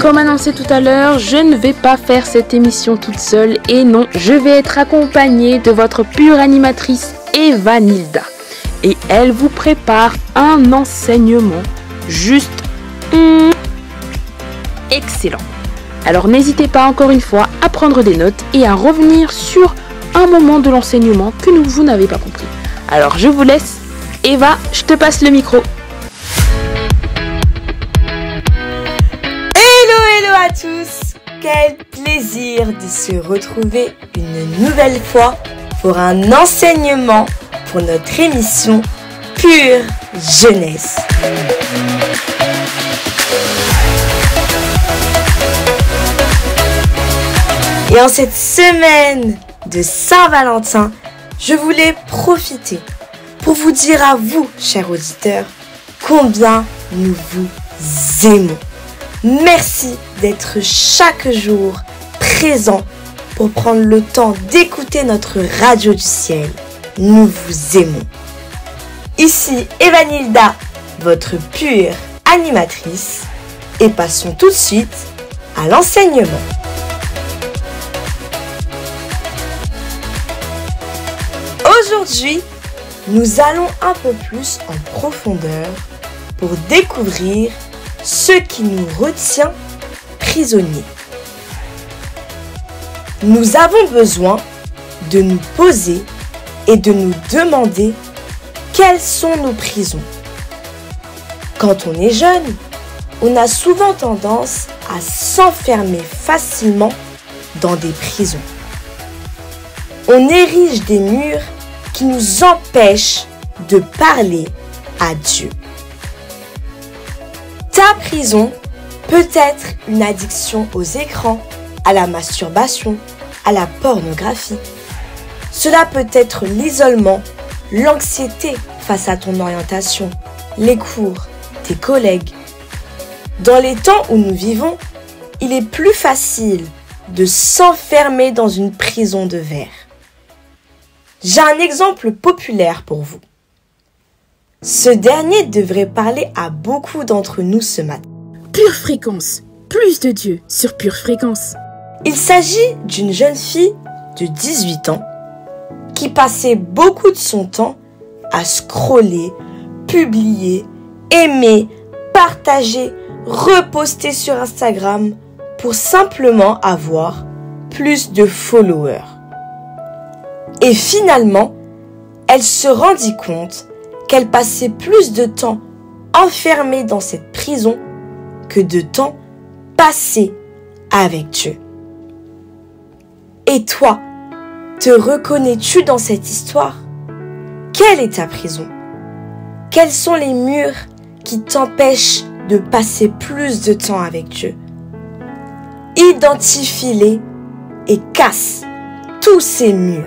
comme annoncé tout à l'heure, je ne vais pas faire cette émission toute seule. Et non, je vais être accompagnée de votre pure animatrice Eva Nilda. Et elle vous prépare un enseignement juste excellent. Alors n'hésitez pas encore une fois à prendre des notes et à revenir sur un moment de l'enseignement que vous n'avez pas compris. Alors je vous laisse. Eva, je te passe le micro. Hello à tous. Quel plaisir de se retrouver une nouvelle fois pour un enseignement pour notre émission Pure Jeunesse. Et en cette semaine de Saint-Valentin, je voulais profiter pour vous dire à vous, chers auditeurs, combien nous vous aimons. Merci d'être chaque jour présent pour prendre le temps d'écouter notre radio du ciel. Nous vous aimons. Ici Eva Nilda, votre pure animatrice, et passons tout de suite à l'enseignement. Aujourd'hui, nous allons un peu plus en profondeur pour découvrir ce qui nous retient prisonniers. Nous avons besoin de nous poser et de nous demander quelles sont nos prisons. Quand on est jeune, on a souvent tendance à s'enfermer facilement dans des prisons. On érige des murs qui nous empêchent de parler à Dieu. Ta prison peut être une addiction aux écrans, à la masturbation, à la pornographie. Cela peut être l'isolement, l'anxiété face à ton orientation, les cours, tes collègues. Dans les temps où nous vivons, il est plus facile de s'enfermer dans une prison de verre. J'ai un exemple populaire pour vous. Ce dernier devrait parler à beaucoup d'entre nous ce matin. Pure Fréquence, plus de Dieu sur Pure Fréquence. Il s'agit d'une jeune fille de 18 ans qui passait beaucoup de son temps à scroller, publier, aimer, partager, reposter sur Instagram pour simplement avoir plus de followers. Et finalement, elle se rendit compte qu'elle passait plus de temps enfermée dans cette prison que de temps passé avec Dieu. Et toi, te reconnais-tu dans cette histoire? Quelle est ta prison? Quels sont les murs qui t'empêchent de passer plus de temps avec Dieu? Identifie-les et casse tous ces murs.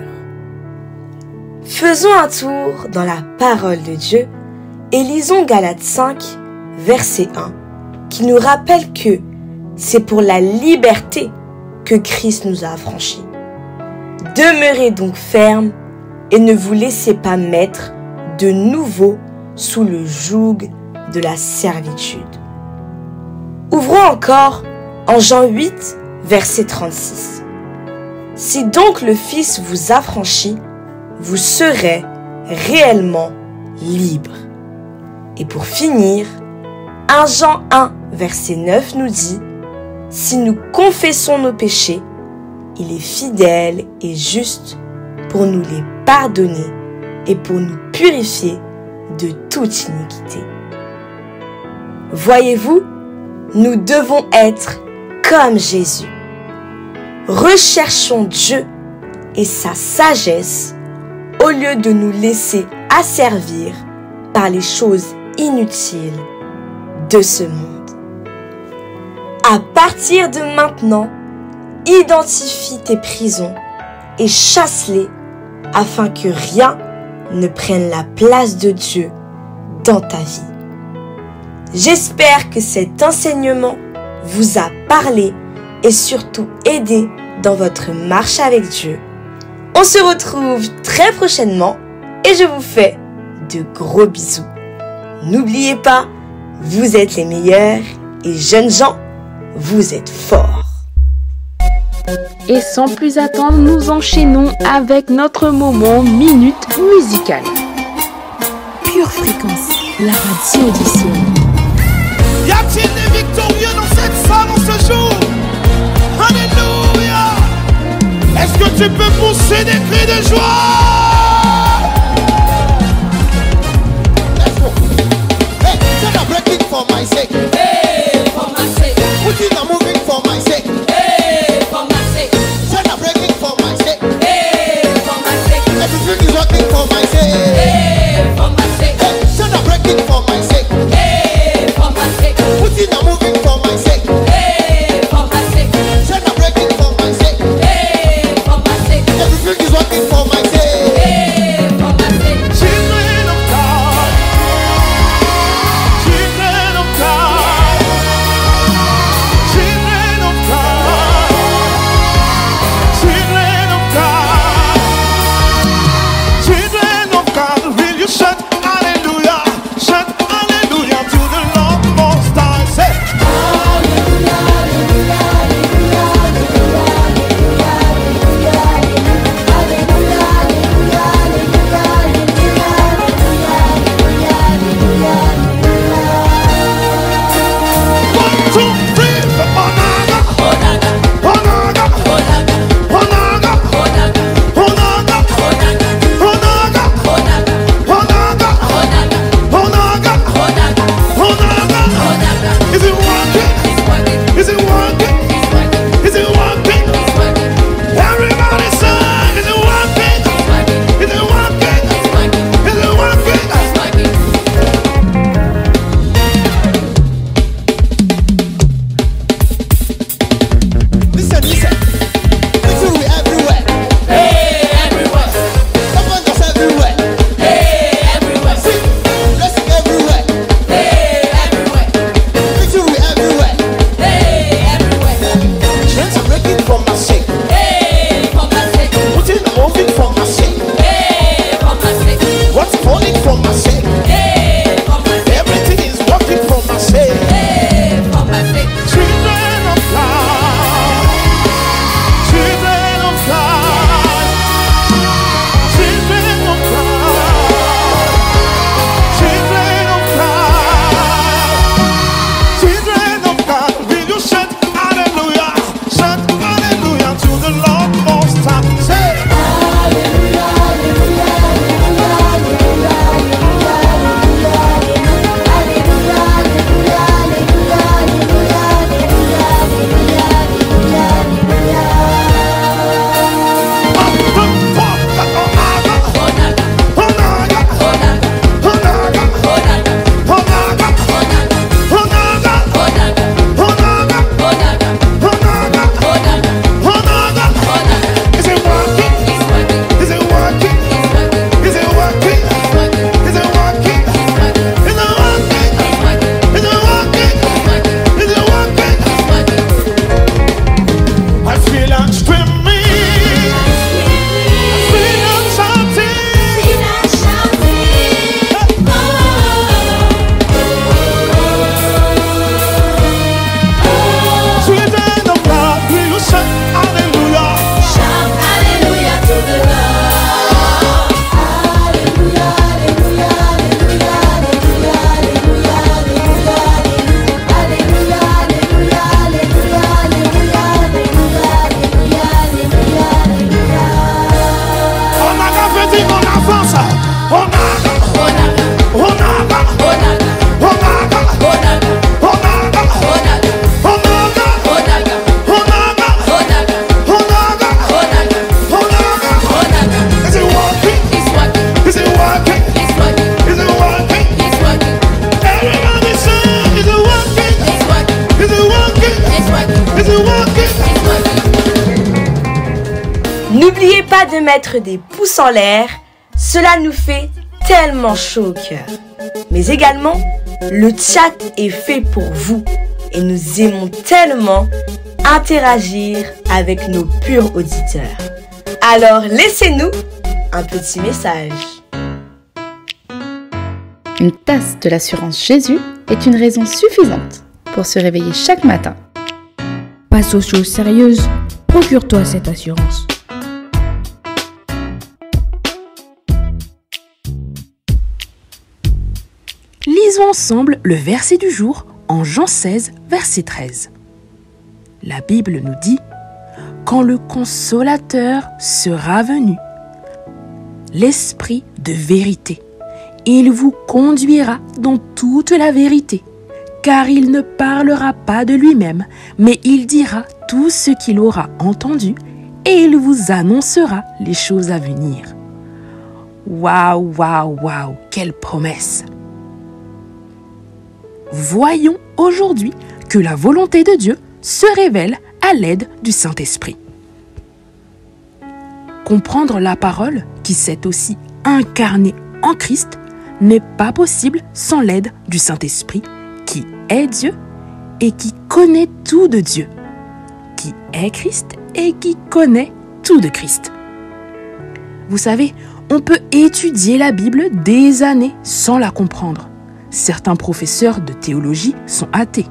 Faisons un tour dans la parole de Dieu et lisons Galates 5, verset 1, qui nous rappelle que c'est pour la liberté que Christ nous a affranchis. Demeurez donc fermes et ne vous laissez pas mettre de nouveau sous le joug de la servitude. Ouvrons encore en Jean 8, verset 36. Si donc le Fils vous affranchit, vous serez réellement libre. Et pour finir, 1 Jean 1, verset 9 nous dit « Si nous confessons nos péchés, il est fidèle et juste pour nous les pardonner et pour nous purifier de toute iniquité. » Voyez-vous, nous devons être comme Jésus. Recherchons Dieu et sa sagesse au lieu de nous laisser asservir par les choses inutiles de ce monde. À partir de maintenant, identifie tes prisons et chasse-les afin que rien ne prenne la place de Dieu dans ta vie. J'espère que cet enseignement vous a parlé et surtout aidé dans votre marche avec Dieu. On se retrouve très prochainement et je vous fais de gros bisous. N'oubliez pas, vous êtes les meilleurs et jeunes gens vous êtes forts. Et sans plus attendre, nous enchaînons avec notre moment minute musicale. Pure Fréquence, la radio du ciel. Y a-t-il des victorieux dans cette salle en ce jour? Alléluia! Est-ce que tu peux pousser des cris de joie? Let's go. Hey, send a breaking for my sake. Hey, for my sake. Put in a moving for my sake. Hey, for my sake. Send a breaking for my sake. Hey, for my sake. Everything is working for my sake. Hey, for my sake. Hey, send a breaking for my sake. Hey, for my sake. Put in a moving for my sake. Hey, for my sake. Send a breaking for my sake. Hey, for my sake. Everything is working for my sake. Hey, for my sake. Children of God, children of God, children of God, children of God, children of God, will you shout hallelujah to the Lord Most High? Say is it working? Is it working? Is it working? Everybody sing, is it working? Is it working? Is it working? Listen, listen. Victory everywhere. Hey, everywhere. Abundance everywhere. Hey, everywhere. See, blessing everywhere. Hey, everywhere. Victory everywhere. Hey, everywhere. Trends are breaking for my sake. Hey, for my sake. Putting the moving for my sake. Hey, for my sake. What's falling for my sake. Hey, for my sake. Everything is working for my sake. Hey, for my sake. Children of God, children of God, children of God, children of God, children of God, will you shout hallelujah to the Lord Most High? Say is it working? Is it working? Is it working? Is it working? Is it working? Is it working? Is it working? I feel like screaming. I feel like shouting. Children of God, will you shout hallelujah? Shout hallelujah to the Lord. Hallelujah, hallelujah, hallelujah, hallelujah, hallelujah, hallelujah, hallelujah, hallelujah, hallelujah, hallelujah. On a fait on avance. On a Is it working? Is it working? Is it working? Everybody sing, is it working? Is it working? Is it working? N'oubliez pas de mettre des pouces en l'air, cela nous fait tellement chaud au cœur. Mais également, le chat est fait pour vous et nous aimons tellement interagir avec nos purs auditeurs. Alors laissez-nous un petit message. Une tasse de l'assurance Jésus est une raison suffisante pour se réveiller chaque matin Passe aux choses sérieuses. Procure-toi cette assurance. Lisons ensemble le verset du jour en Jean 16, verset 13. La Bible nous dit « Quand le Consolateur sera venu, l'Esprit de vérité, il vous conduira dans toute la vérité, car il ne parlera pas de lui-même, mais il dira tout ce qu'il aura entendu et il vous annoncera les choses à venir. » Waouh, waouh, waouh, quelle promesse! Voyons aujourd'hui que la volonté de Dieu se révèle à l'aide du Saint-Esprit. Comprendre la parole qui s'est aussi incarnée en Christ n'est pas possible sans l'aide du Saint-Esprit qui est Dieu et qui connaît tout de Dieu, qui est Christ et qui connaît tout de Christ. Vous savez, on peut étudier la Bible des années sans la comprendre. Certains professeurs de théologie sont athées,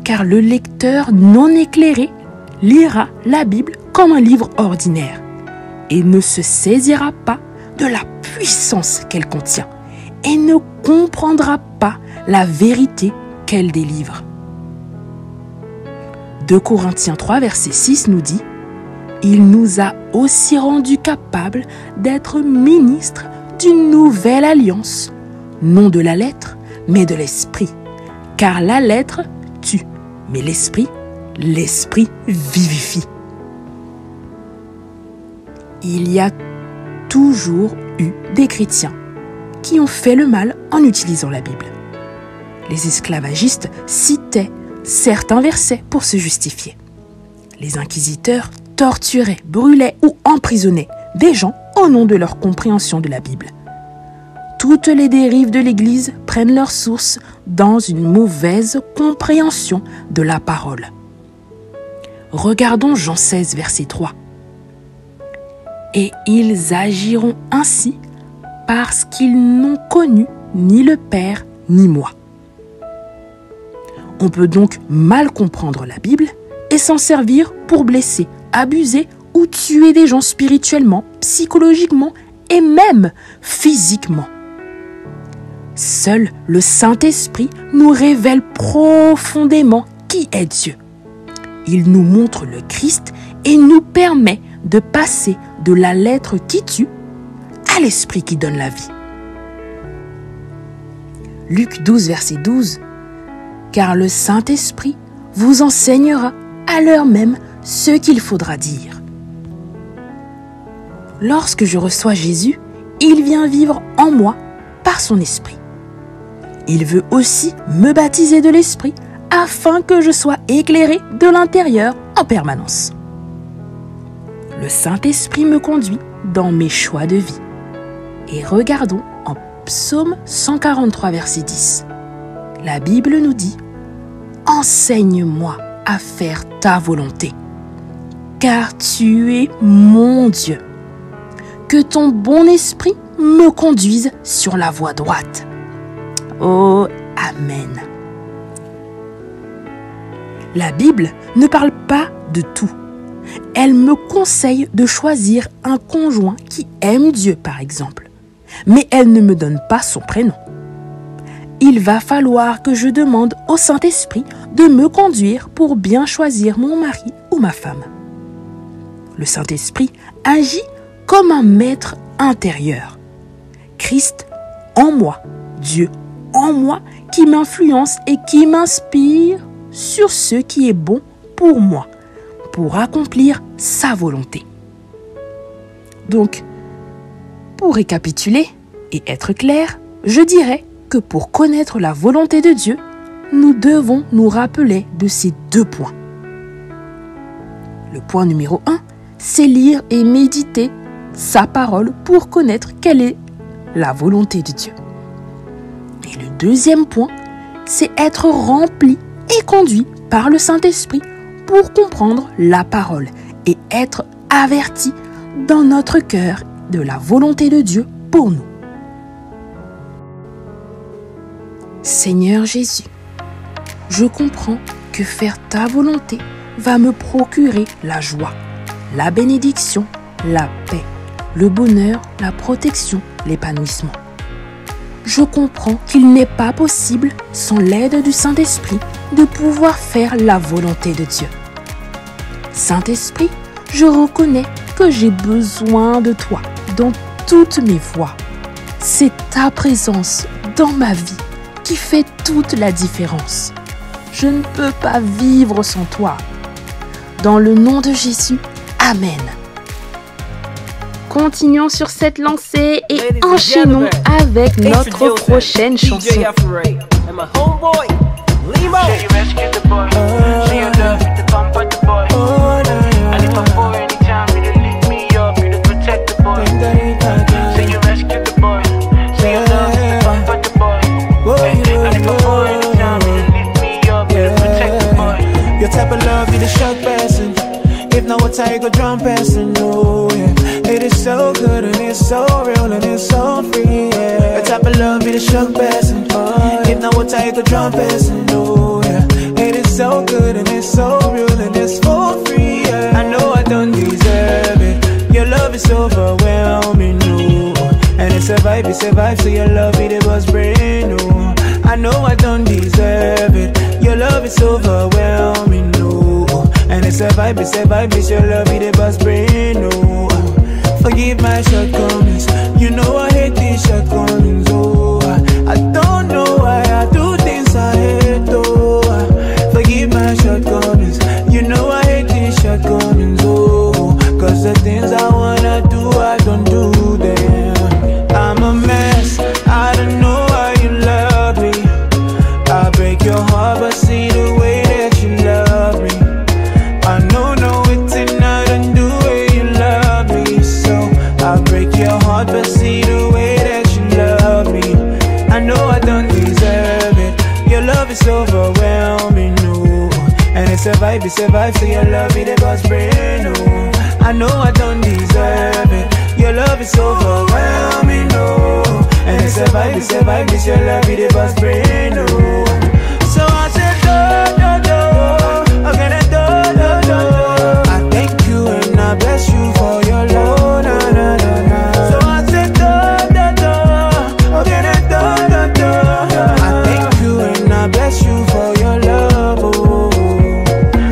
car le lecteur non éclairé lira la Bible comme un livre ordinaire et ne se saisira pas de la puissance qu'elle contient et ne comprendra pas la vérité qu'elle délivre. 2 Corinthiens 3, verset 6 nous dit « Il nous a aussi rendus capables d'être ministres d'une nouvelle alliance, non de la lettre, mais de l'esprit. Car la lettre tue, mais l'esprit vivifie. » Il y a toujours eu des chrétiens qui ont fait le mal en utilisant la Bible. Les esclavagistes citaient certains versets pour se justifier. Les inquisiteurs torturaient, brûlaient ou emprisonnaient des gens au nom de leur compréhension de la Bible. Toutes les dérives de l'Église prennent leur source dans une mauvaise compréhension de la parole. Regardons Jean 16, verset 3. « Et ils agiront ainsi parce qu'ils n'ont connu ni le Père ni moi. » On peut donc mal comprendre la Bible et s'en servir pour blesser, abuser ou tuer des gens spirituellement, psychologiquement et même physiquement. Seul le Saint-Esprit nous révèle profondément qui est Dieu. Il nous montre le Christ et nous permet de passer de la lettre qui tue à l'Esprit qui donne la vie. Luc 12, verset 12. « Car le Saint-Esprit vous enseignera à l'heure même ce qu'il faudra dire. » Lorsque je reçois Jésus, il vient vivre en moi par son Esprit. Il veut aussi me baptiser de l'Esprit afin que je sois éclairé de l'intérieur en permanence. Le Saint-Esprit me conduit dans mes choix de vie. Et regardons en Psaume 143, verset 10. La Bible nous dit « Enseigne-moi à faire ta volonté, car tu es mon Dieu. Que ton bon esprit me conduise sur la voie droite. » Oh, Amen. La Bible ne parle pas de tout. Elle me conseille de choisir un conjoint qui aime Dieu, par exemple. Mais elle ne me donne pas son prénom. Il va falloir que je demande au Saint-Esprit de me conduire pour bien choisir mon mari ou ma femme. Le Saint-Esprit agit comme un maître intérieur. Christ en moi, Dieu en moi, qui m'influence et qui m'inspire sur ce qui est bon pour moi, pour accomplir sa volonté. Donc, pour récapituler et être clair, je dirais que pour connaître la volonté de Dieu, nous devons nous rappeler de ces 2 points. Le point numéro 1, c'est lire et méditer sa parole pour connaître quelle est la volonté de Dieu. Et le 2e point, c'est être rempli et conduit par le Saint-Esprit pour comprendre la parole et être averti dans notre cœur de la volonté de Dieu pour nous. Seigneur Jésus, je comprends que faire ta volonté va me procurer la joie, la bénédiction, la paix, le bonheur, la protection, l'épanouissement. Je comprends qu'il n'est pas possible, sans l'aide du Saint-Esprit, de pouvoir faire la volonté de Dieu. Saint-Esprit, je reconnais que j'ai besoin de toi dans toutes mes voies. C'est ta présence dans ma vie qui fait toute la différence. Je ne peux pas vivre sans toi. Dans le nom de Jésus, Amen. Continuons sur cette lancée et enchaînons avec notre prochaine chanson. Your type of love, you the shock person. If not, what I go drum person, no, yeah. It is so good and it's so real and it's so free, yeah. Your type of love, you the shock person. If not, what I go drum person, no, yeah. It is so good and it's so real and it's for free, yeah. I know I don't deserve it. Your love is overwhelming, no. And it's a vibe, so your love, it was brand new. I know I don't deserve it. Your love is overwhelming, no. And it's a vibe, it's your love, it was brand new. Forgive my shortcomings, you know I hate these shortcomings, oh. I don't know why I do things I hate, oh. Forgive my shortcomings, you know I hate these shortcomings, oh. Cause the things I wanna do, I don't do them. I'm a mess, I don't know why you love me. I break your heart, but see the way that you love me. I know, no, it's not undo the way you love me. So I break your heart, but see the way that you love me. I know I don't deserve it. Your love is overwhelming, no. And it's a vibe, so your love, it was brand new. I know I don't deserve it. Your love is overwhelming, no. And it's a vibe, it's your love, it was brand new. So I said, do, again, do. I thank you and I bless you for your love, na, na, na, na. So I said, do, again, do. I thank you and I bless you for your love, oh.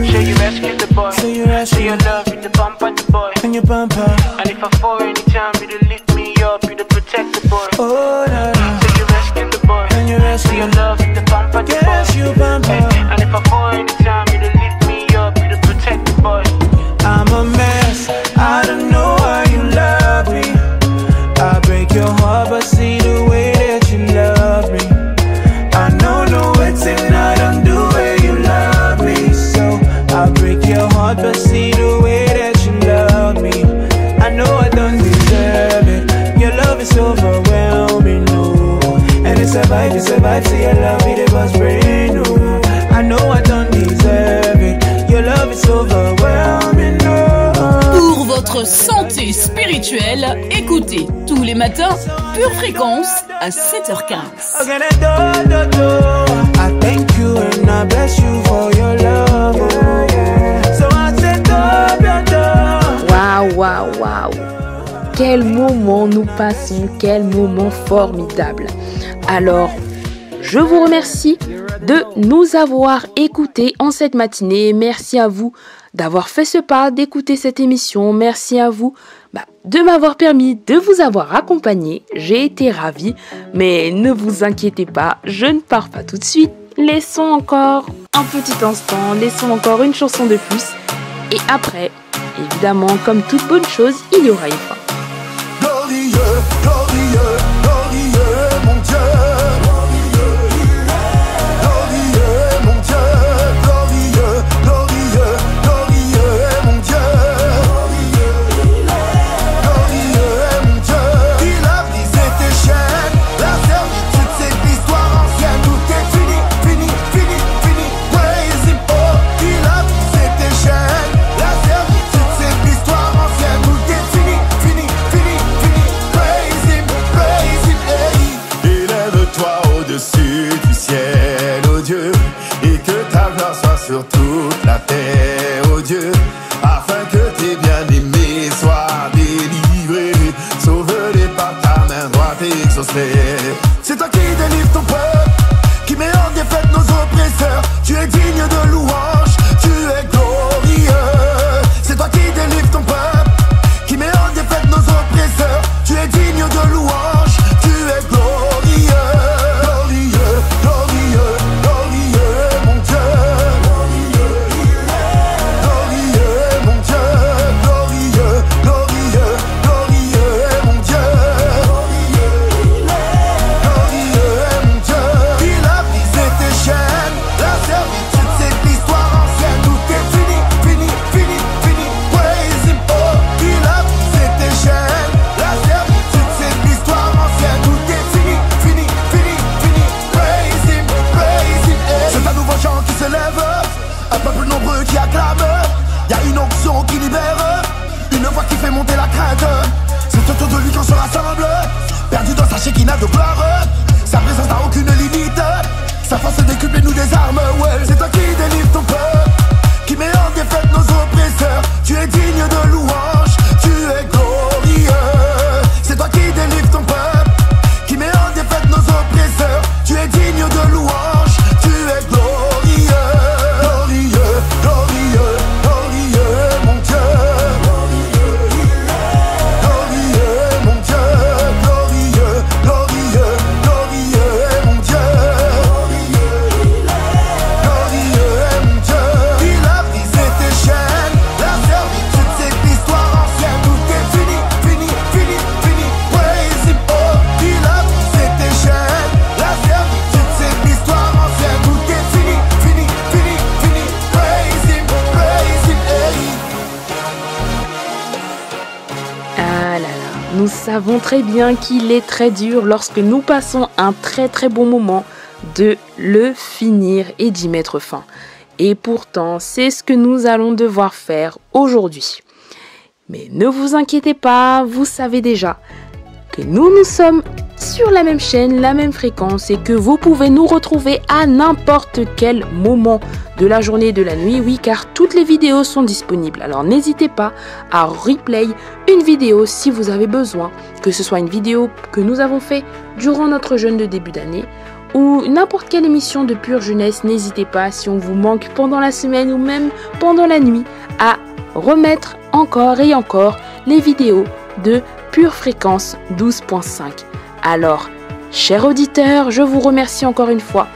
Say you rescue the boy, say your love with the bump on the boy, and your bumper. And if I fall anytime, you lift me up, you protect the boy. Oh, na, na. Say you rescue the boy, and you rescue. Say your love with the bump on the boy. Yes, you bumper. And if I fall anytime, you lift me up, you protect the boy. I'm a mess, I don't know why you love me. I break your heart, but see the way that you love me. I know, no, it's not undo the way you love me. So I break your heart, but see the way that you love me. I know I don't deserve it. Your love is overwhelming, no. And it's a vibe, so your love, it was brand new. I know I don't deserve it. Your love is overwhelming, no. Pour votre santé spirituelle, écoutez tous les matins Pure Fréquence à 7h15. I thank you and I bless you for your love. So I said, Waouh. Quel moment nous passons, quel moment formidable. Alors, je vous remercie de nous avoir écoutés en cette matinée. Merci à vous d'avoir fait ce pas, d'écouter cette émission. Merci à vous de m'avoir permis de vous avoir accompagné. J'ai été ravie, mais ne vous inquiétez pas, je ne pars pas tout de suite. Laissons encore un petit instant, laissons encore une chanson de plus. Et après, évidemment, comme toute bonne chose, il y aura une fin. Glorieux, glorieux, glorieux, mon Dieu. Glorieux, mon Dieu. Glorieux, glorieux, glorieux, mon Dieu. Glorieux, mon Dieu. Il a brisé tes chaînes, la servitude, c'est l'histoire ancienne. Tout est fini, fini, fini, fini. Praise him, oh. Il a brisé tes chaînes, la servitude, c'est l'histoire ancienne. Tout est fini, fini, fini, fini. Praise him. main droite est exaucée. C'est toi qui délivre ton peuple, qui met en défaite nos oppresseurs. Tu es digne de louange, tu es glorieux. C'est toi qui délivre ton peuple, qui met en défaite nos oppresseurs. Tu es digne de louange, tu es glorieux. Glorieux, glorieux, glorieux, mon Dieu. Glorieux, mon Dieu. Glorieux, glorieux, glorieux, mon Dieu. Glorieux, mon Dieu. Il a brisé tes chaînes, la servitude c'est l'histoire ancienne. Tout est fini, fini, fini, fini. Praise him, oh. Il a brisé tes chaînes, la servitude c'est l'histoire ancienne. Tout est fini, fini, fini, fini. Praise him, hey. C'est un nouveau chant qui se lève, un peuple nombreux qui acclame. Y'a une onction qui libère, une voix qui fait monter la crainte. C'est autour de lui qu'on se rassemble, perdu dans sa chéquina de gloire. Sa présence n'a aucune limite, sa force décuple et nous désarme. Ouais, c'est toi qui délivre ton peuple, qui met en défaite nos oppresseurs. Tu es digne de louange, tu es glorieux. C'est toi qui délivre ton peuple, qui met en défaite nos oppresseurs. Tu es digne de louange, tu es glorieux. Glorieux, glorieux, glorieux, mon Dieu. Glorieux, mon Dieu. Glorieux, glorieux, glorieux, mon Dieu. Glorieux, mon Dieu. Il a brisé tes chaînes, la servitude c'est l'histoire ancienne. Tout est fini, fini, fini, fini. Praise him, oh. Il a brisé tes chaînes, la servitude c'est l'histoire ancienne. Tout est fini, fini, fini, fini. Praise him, hey. Ah là là, nous savons très bien qu'il est très dur lorsque nous passons un très très bon moment de le finir et d'y mettre fin. Et pourtant, c'est ce que nous allons devoir faire aujourd'hui. Mais ne vous inquiétez pas, vous savez déjà que nous sommes sur la même chaîne, la même fréquence et que vous pouvez nous retrouver à n'importe quel moment de la journée et de la nuit, oui, car toutes les vidéos sont disponibles. Alors n'hésitez pas à replay une vidéo si vous avez besoin, que ce soit une vidéo que nous avons fait durant notre jeûne de début d'année ou n'importe quelle émission de Pure Jeunesse. N'hésitez pas, si on vous manque pendant la semaine ou même pendant la nuit, à remettre encore et encore les vidéos de Pure Fréquence 12.5. Alors, chers auditeurs, je vous remercie encore une fois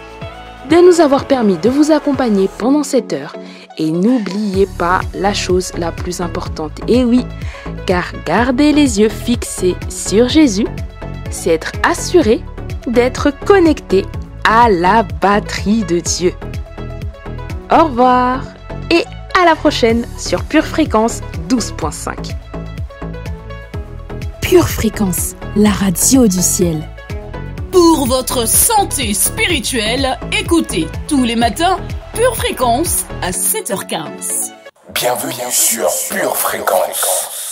de nous avoir permis de vous accompagner pendant cette heure. Et n'oubliez pas la chose la plus importante. Et oui, car garder les yeux fixés sur Jésus, c'est être assuré d'être connecté à la batterie de Dieu. Au revoir et à la prochaine sur Pure Fréquence 12.5. Pure Fréquence, la radio du ciel. Pour votre santé spirituelle, écoutez tous les matins Pure Fréquence à 7h15. Bienvenue sur Pure Fréquence.